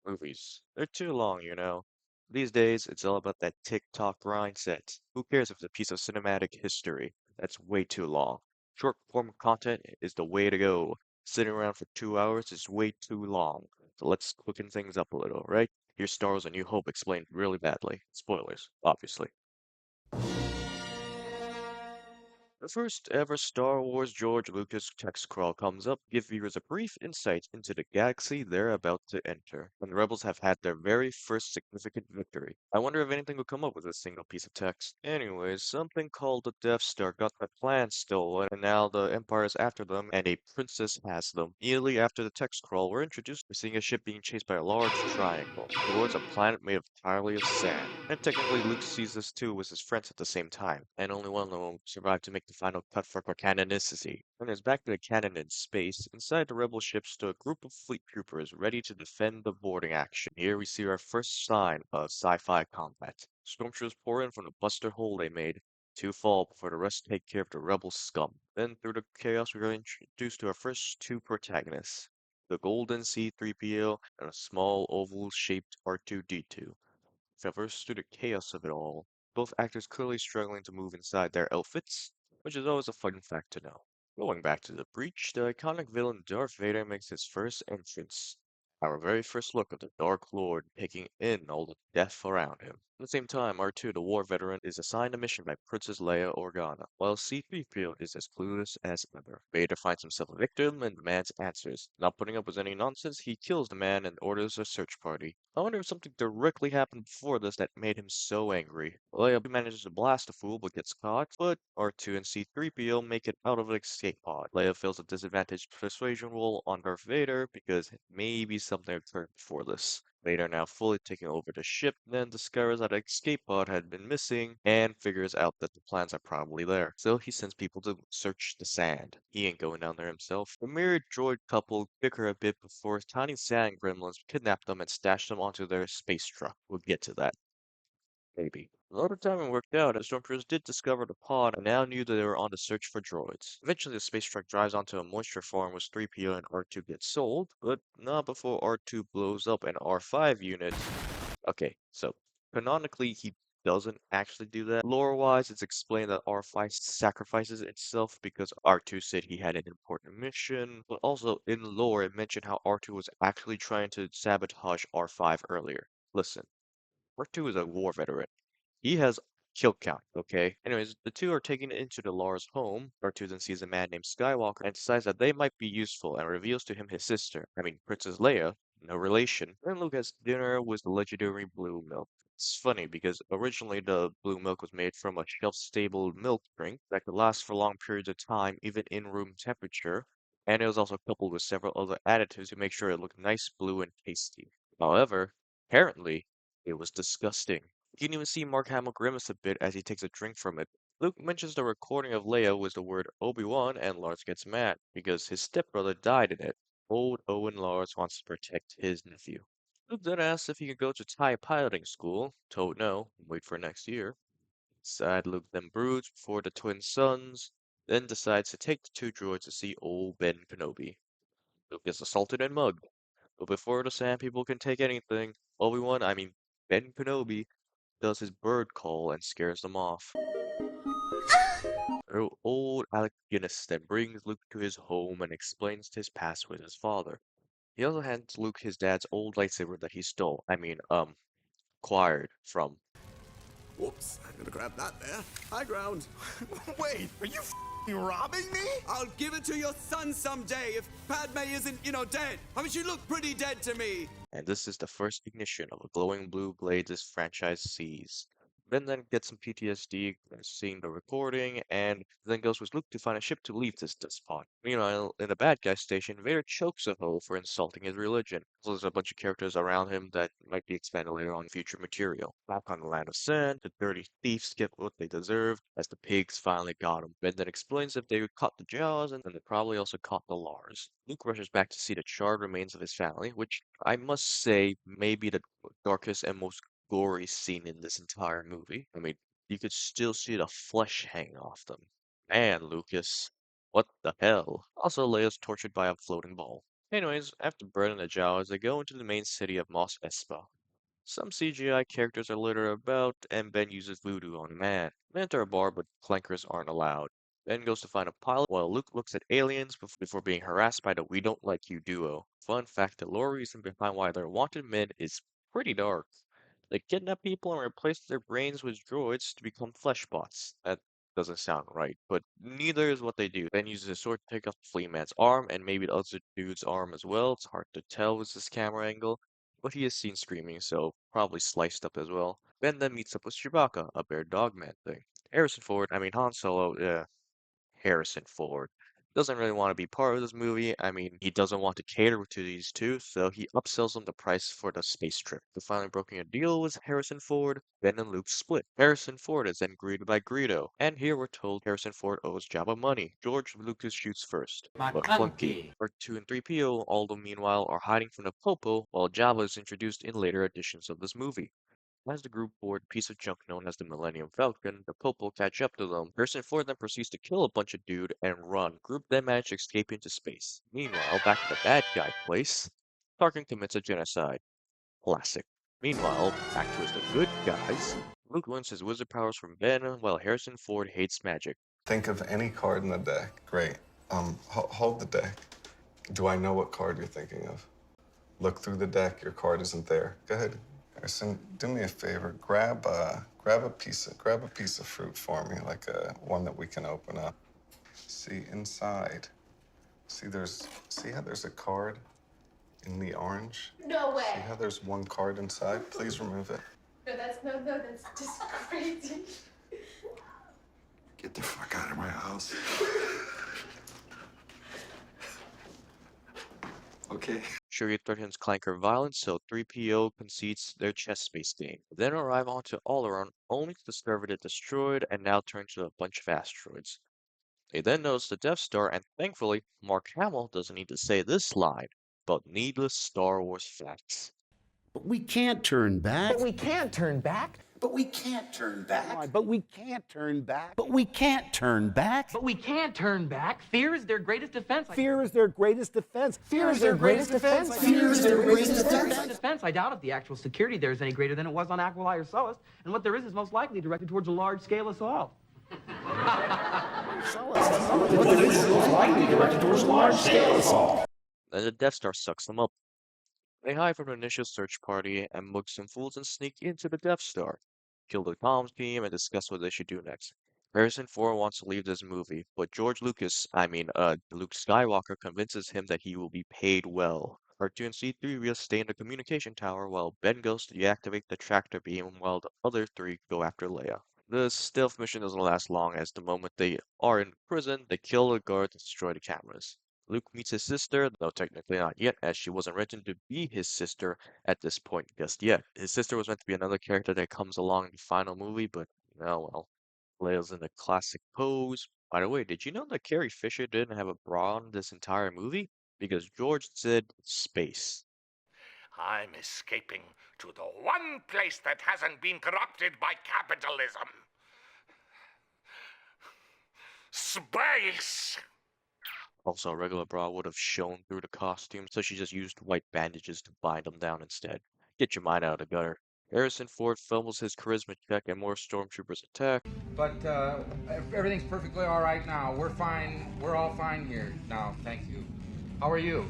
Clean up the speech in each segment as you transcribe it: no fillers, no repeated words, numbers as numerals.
Movies. They're too long, you know. These days, it's all about that TikTok grind set. Who cares if it's a piece of cinematic history? That's way too long. Short form content is the way to go. Sitting around for 2 hours is way too long. So let's quicken things up a little, right? Here's Star Wars A New Hope explained really badly. Spoilers, obviously. The first ever Star Wars George Lucas text crawl comes up, give viewers a brief insight into the galaxy they're about to enter, and the rebels have had their very first significant victory. I wonder if anything will come up with a single piece of text. Anyways, something called the Death Star got their plans stolen, and now the Empire is after them, and a princess has them. Immediately after the text crawl, we're introduced to seeing a ship being chased by a large triangle towards a planet made entirely of sand. And technically, Luke sees this too with his friends at the same time, and only one of them survived to make the final cut for canonicity. When it's back to the cannon in space, inside the rebel ship stood a group of fleet troopers ready to defend the boarding action. Here we see our first sign of sci-fi combat. Stormtroopers pour in from the buster hole they made. Two fall before the rest take care of the rebel scum. Then through the chaos we are introduced to our first two protagonists. The golden C-3PO and a small oval-shaped R2-D2. Traverse through the chaos of it all, both actors clearly struggling to move inside their outfits, which is always a fun fact to know. Going back to the breach, the iconic villain Darth Vader makes his first entrance. Our very first look at the Dark Lord taking in all the death around him. At the same time, R2, the war veteran, is assigned a mission by Princess Leia Organa, while C-3PO is as clueless as ever. Vader finds himself a victim and demands answers. Not putting up with any nonsense, he kills the man and orders a search party. I wonder if something directly happened before this that made him so angry. Leia manages to blast the fool but gets caught, but R2 and C-3PO make it out of an escape pod. Leia feels a disadvantaged persuasion roll on Darth Vader because maybe something occurred before this. Vader now fully taking over the ship, then discovers that an escape pod had been missing and figures out that the plans are probably there. So he sends people to search the sand. He ain't going down there himself. The mirrored droid couple bicker a bit before tiny sand gremlins kidnap them and stash them onto their space truck. We'll get to that. Maybe. A lot of timing worked out as stormtroopers did discover the pod and now knew that they were on the search for droids. Eventually the space truck drives onto a moisture farm where 3PO and R2 get sold, but not before R2 blows up an R5 unit. Okay, so canonically he doesn't actually do that. Lore-wise, it's explained that R5 sacrifices itself because R2 said he had an important mission, but also in lore it mentioned how R2 was actually trying to sabotage R5 earlier. Listen, R2 is a war veteran. He has kill count, okay? Anyways, the two are taken into the Lars home. R2 then sees a man named Skywalker and decides that they might be useful and reveals to him his sister, Princess Leia, no relation. Then Luke has dinner with the legendary blue milk. It's funny because originally the blue milk was made from a shelf-stable milk drink that could last for long periods of time, even in room temperature, and it was also coupled with several other additives to make sure it looked nice, blue, and tasty. However, apparently, it was disgusting. You can even see Mark Hamill grimace a bit as he takes a drink from it. Luke mentions the recording of Leia was the word Obi-Wan, and Lars gets mad because his stepbrother died in it. Old Owen Lars wants to protect his nephew. Luke then asks if he can go to TIE piloting school. Told no, wait for next year. Sad Luke then broods before the twin sons, then decides to take the two droids to see old Ben Kenobi. Luke gets assaulted and mugged, but before the Sand People can take anything, Obi-Wan, Ben Kenobi, does his bird call and scares them off. Old Alec Guinness then brings Luke to his home and explains his past with his father. He also hands Luke his dad's old lightsaber that he stole. Acquired from. Whoops, I'm gonna grab that there. High ground. Wait, are you robbing me? I'll give it to your son someday if Padme isn't, dead. She looked pretty dead to me. And this is the first ignition of a glowing blue blade this franchise sees. Ben then gets some PTSD seeing the recording, and then goes with Luke to find a ship to leave this spot. Meanwhile, in the bad guy station, Vader chokes a hoe for insulting his religion. So there's a bunch of characters around him that might be expanded later on in future material. Back on the land of sand, the dirty thieves get what they deserved, as the pigs finally got them. Ben then explains if they caught the Jaws, and then they probably also caught the Lars. Luke rushes back to see the charred remains of his family, which I must say may be the darkest and most gory scene in this entire movie. You could still see the flesh hanging off them. Man, Lucas, what the hell? Also, Leia's tortured by a floating ball. Anyways, after burning the Jawas, they go into the main city of Mos Espa. Some CGI characters are littered about, and Ben uses voodoo on a man. They enter a bar, but clankers aren't allowed. Ben goes to find a pilot, while Luke looks at aliens before being harassed by the We Don't Like You duo. Fun fact, the lore reason behind why they're wanted men is pretty dark. They kidnap people and replace their brains with droids to become flesh bots. That doesn't sound right, but neither is what they do. Ben uses his sword to take off the flea man's arm, and maybe the other dude's arm as well. It's hard to tell with this camera angle, but he is seen screaming, so probably sliced up as well. Ben then meets up with Chewbacca, a bear dog man thing. Harrison Ford, I mean Han Solo, Harrison Ford doesn't really want to be part of this movie. I mean, he doesn't want to cater to these two, so he upsells them the price for the space trip. The finally broken a deal with Harrison Ford, Ben and Luke split. Harrison Ford is then greeted by Greedo, and here we're told Harrison Ford owes Jabba money. George Lucas shoots first, but clunky. R2 and 3PO, although meanwhile, are hiding from the Popo, while Jabba is introduced in later editions of this movie. As the group board a piece of junk known as the Millennium Falcon, the Pope will catch up to them. Harrison Ford then proceeds to kill a bunch of dude and run. Group then manage to escape into space. Meanwhile, back at the bad guy place, Tarkin commits a genocide. Classic. Meanwhile, back to the good guys, Luke learns his wizard powers from Ben, while Harrison Ford hates magic. Think of any card in the deck. Great. Hold the deck. Do I know what card you're thinking of? Look through the deck. Your card isn't there. Go ahead, Harrison. Do me a favor. Grab a piece of fruit for me, like one that we can open up. See inside. See how there's a card in the orange? No way. See how there's one card inside? Please remove it. No, that's just crazy. Get the fuck out of my house. Okay. Chewie threatens Clanker violence, so 3PO concedes their chess space game. They then arrive onto Alderaan, only to discover it destroyed and now turned to a bunch of asteroids. They then notice the Death Star, and thankfully, Mark Hamill doesn't need to say this line, but needless Star Wars facts. But we can't turn back. But we can't turn back. But we can't turn back. But we can't turn back. But we can't turn back. But we can't turn back. Fear is their greatest defense. Fear is their greatest defense. Fear is their greatest defense. Fear is their greatest defense. Defense. I doubt if the actual security there is any greater than it was on Aquilai or Sullust, and what there is most likely directed towards a large-scale assault. Then the Death Star sucks them up. They hide from the initial search party and mug some fools and sneak into the Death Star, kill the comms team, and discuss what they should do next. Harrison Ford wants to leave this movie, but George Lucas, Luke Skywalker convinces him that he will be paid well. R2 and C3 will stay in the communication tower while Ben goes to deactivate the tractor beam while the other three go after Leia. The stealth mission doesn't last long as the moment they are in prison, they kill the guard and destroy the cameras. Luke meets his sister, though technically not yet, as she wasn't written to be his sister at this point just yet. His sister was meant to be another character that comes along in the final movie, but oh well. Leia's in the classic pose. By the way, did you know that Carrie Fisher didn't have a bra in this entire movie? Because George said space. I'm escaping to the one place that hasn't been corrupted by capitalism. Space! Also, a regular bra would have shown through the costume, so she just used white bandages to bind them down instead. Get your mind out of the gutter. Harrison Ford fumbles his charisma check and more stormtroopers attack. But everything's perfectly all right now. We're fine. We're all fine here now. Thank you. How are you?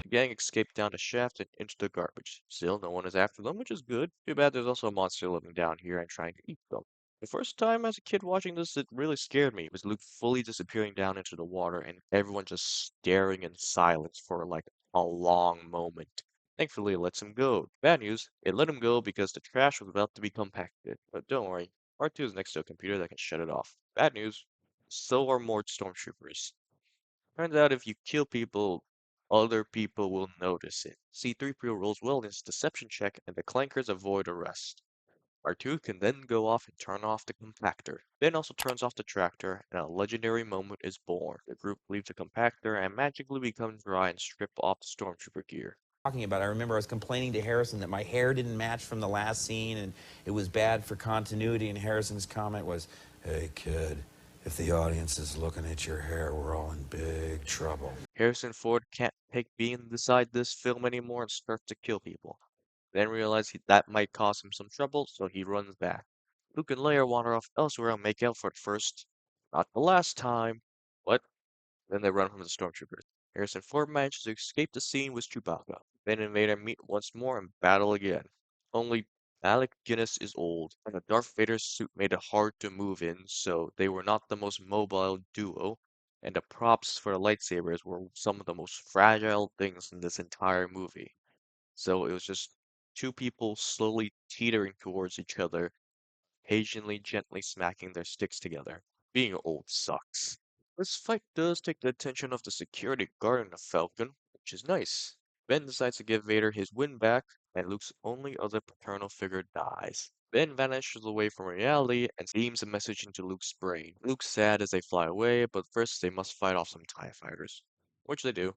The gang escaped down the shaft and into the garbage. Still, no one is after them, which is good. Too bad there's also a monster living down here and trying to eat them. The first time as a kid watching this, it really scared me. It was Luke fully disappearing down into the water and everyone just staring in silence for like a long moment. Thankfully, it lets him go. Bad news, it let him go because the trash was about to be compacted. But don't worry, R2 is next to a computer that can shut it off. Bad news, so are more stormtroopers. Turns out if you kill people, other people will notice it. C3PO rolls well in his deception check and the clankers avoid arrest. R2 can then go off and turn off the compactor. Ben also turns off the tractor, and a legendary moment is born. The group leaves the compactor and magically become dry and strip off the stormtrooper gear. Talking about, I remember I was complaining to Harrison that my hair didn't match from the last scene and it was bad for continuity, and Harrison's comment was, "Hey kid, If the audience is looking at your hair, we're all in big trouble. Harrison Ford can't take being inside this film anymore and starts to kill people. Then realizes that might cause him some trouble, so he runs back. Luke and Leia wander off elsewhere and make out for the first, not the last time. What? Then they run from the stormtroopers. Harrison Ford manages to escape the scene with Chewbacca. Ben and Vader meet once more and battle again. Only Alec Guinness is old, and the Darth Vader suit made it hard to move in, so they were not the most mobile duo, and the props for the lightsabers were some of the most fragile things in this entire movie. So it was just two people slowly teetering towards each other, occasionally gently smacking their sticks together. Being old sucks. This fight does take the attention of the security guard in the Falcon, which is nice. Ben decides to give Vader his win back, and Luke's only other paternal figure dies. Ben vanishes away from reality and beams a message into Luke's brain. Luke's sad as they fly away, but first they must fight off some TIE fighters, which they do.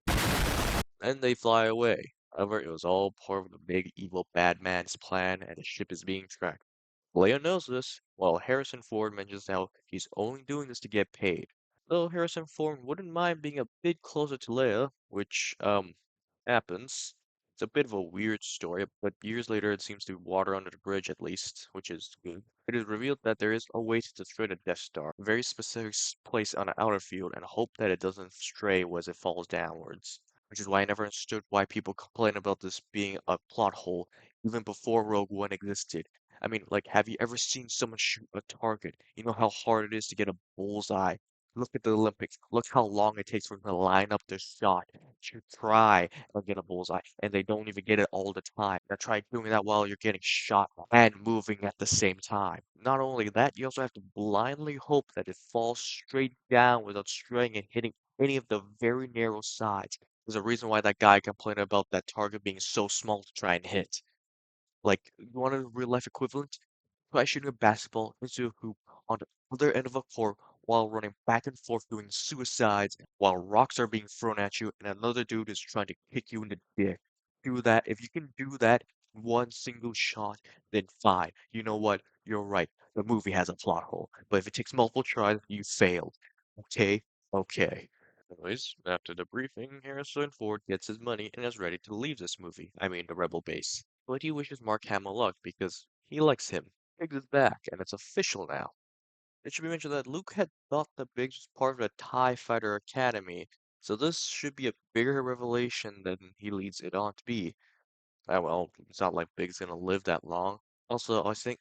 Then they fly away. However, it was all part of the big evil bad man's plan, and the ship is being tracked. Leia knows this, while Harrison Ford mentions how he's only doing this to get paid. Though Harrison Ford wouldn't mind being a bit closer to Leia, which, happens. It's a bit of a weird story, but years later it seems to be water under the bridge at least, which is good. It is revealed that there is a way to destroy the Death Star, a very specific place on the outer field, and hope that it doesn't stray as it falls downwards. Which is why I never understood why people complain about this being a plot hole, even before Rogue One existed. I mean, like, have you ever seen someone shoot a target? You know how hard it is to get a bullseye. Look at the Olympics. Look how long it takes for them to line up their shot, to try and get a bullseye, and they don't even get it all the time. Now try doing that while you're getting shot and moving at the same time. Not only that, you also have to blindly hope that it falls straight down without straying and hitting any of the very narrow sides. There's a reason why that guy complained about that target being so small to try and hit. Like, you want a real life equivalent? Try shooting a basketball into a hoop on the other end of a court while running back and forth doing suicides while rocks are being thrown at you and another dude is trying to kick you in the dick. Do that. If you can do that in one single shot, then fine. You know what? You're right. The movie has a plot hole. But if it takes multiple tries, you failed. Okay? Okay. Anyways, after the briefing, Harrison Ford gets his money and is ready to leave this movie. I mean, the Rebel base. But he wishes Mark Hamill luck because he likes him. Biggs is back, and it's official now. It should be mentioned that Luke had thought that Biggs was part of the TIE Fighter Academy, so this should be a bigger revelation than he leads it on to be. Well, it's not like Biggs gonna live that long. Also, I think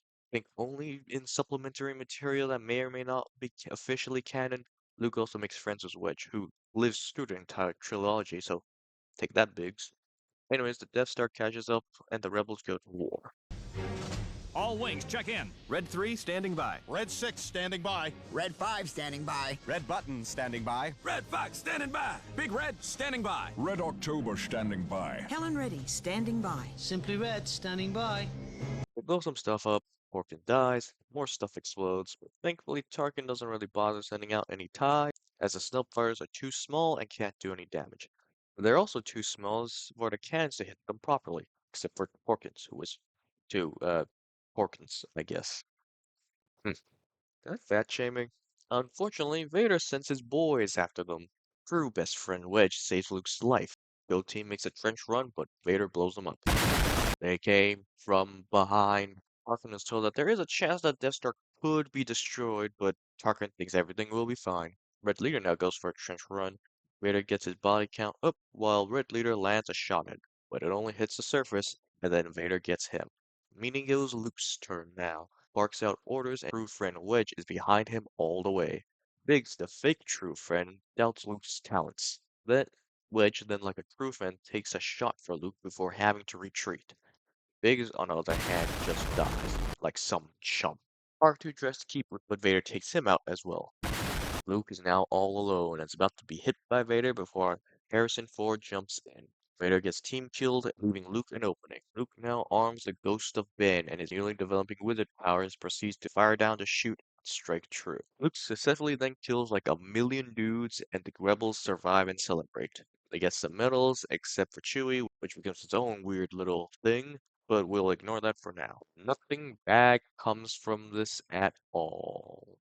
only in supplementary material that may or may not be officially canon, Luke also makes friends with Wedge, who lives through the entire trilogy, so take that, Biggs. Anyways, the Death Star catches up, and the rebels go to war. All wings, check in. Red 3 standing by. Red 6 standing by. Red 5 standing by. Red button standing by. Red Fox standing by. Big Red standing by. Red October standing by. Helen Reddy standing by. Simply Red standing by. They blow some stuff up, Porkin dies, more stuff explodes, but thankfully Tarkin doesn't really bother sending out any TIE, as the snubfighters are too small and can't do any damage. They're also too small for the cannons to hit them properly, except for Porkins, who was two, Porkins, I guess. That fat shaming? Unfortunately, Vader sends his boys after them. True best friend Wedge saves Luke's life. Build team makes a trench run, but Vader blows them up. They came from behind. Tarkin is told that there is a chance that Death Star could be destroyed, but Tarkin thinks everything will be fine. Red Leader now goes for a trench run. Vader gets his body count up while Red Leader lands a shot at, but it only hits the surface, and then Vader gets him. Meaning it was Luke's turn now. Barks out orders, and true friend Wedge is behind him all the way. Biggs, the fake true friend, doubts Luke's talents. Wedge, then like a true friend, takes a shot for Luke before having to retreat. Biggs, on the other hand, just dies, like some chump. R2 tries to keep, but Vader takes him out as well. Luke is now all alone and is about to be hit by Vader before Harrison Ford jumps in. Vader gets team killed, leaving Luke an opening. Luke now arms the ghost of Ben and his newly developing wizard powers proceeds to fire down to shoot and strike true. Luke successfully then kills like a million dudes and the rebels survive and celebrate. They get some medals, except for Chewie, which becomes its own weird little thing, but we'll ignore that for now. Nothing bad comes from this at all.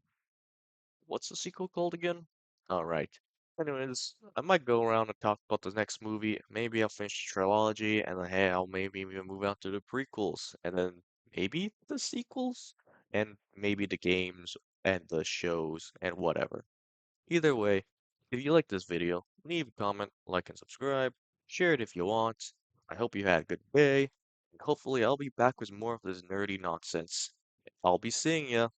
What's the sequel called again? Alright. Anyways, I might go around and talk about the next movie. Maybe I'll finish the trilogy, and then hey, I'll maybe even move on to the prequels, and then maybe the sequels, and maybe the games, and the shows, and whatever. Either way, if you like this video, leave a comment, like, and subscribe. Share it if you want. I hope you had a good day, and hopefully I'll be back with more of this nerdy nonsense. I'll be seeing ya.